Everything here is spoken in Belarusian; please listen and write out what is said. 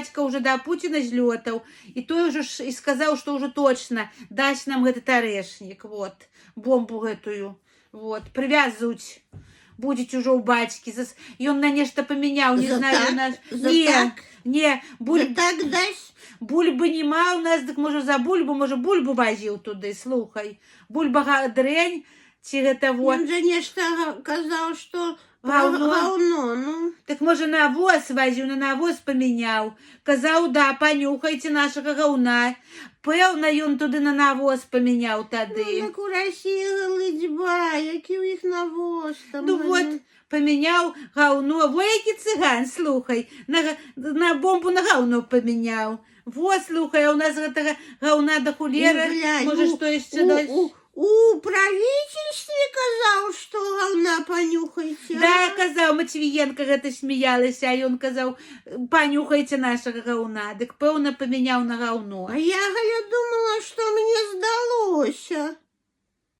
бацька уже да Пуціна злётаў, і той уже і сказаў, што ўжо точна дасць нам гэты тарэшнік, вот, бомбу гэтую, вот, прывязуць. Будете уже у бацькі. Ён на нешта памяняў, не знаю, нас. Не, бульбы нема у нас, дык можа за бульбу, можа бульбу вазіў туды, слухай. Бульба дрэнь, ці гэта вот. Ён жа нешта казаў, што гаўно, ну. Так можа навоз вазіў, на навоз памяняў. Казаў, да, панюхайце нашага гаўна. Пэўна, ён туды на навоз памяняў тады. Ну, так у Расіі галыдзьба, які ў іх навоз там. Ну вот, памяняў гаўно. Во, які цыган, слухай, на бомбу на гаўно памяняў. Во, слухай, а у нас гэтага гаўна да хулера, можа, што яшчэ даць? У правительстве казаў, што гаўна панюхайце. Да, казаў, Матвіенка гэта смяялася, а ён казаў, панюхайце нашага гаўна. Дык пэўна памяняў на гаўно. А я думала, што мне здалося.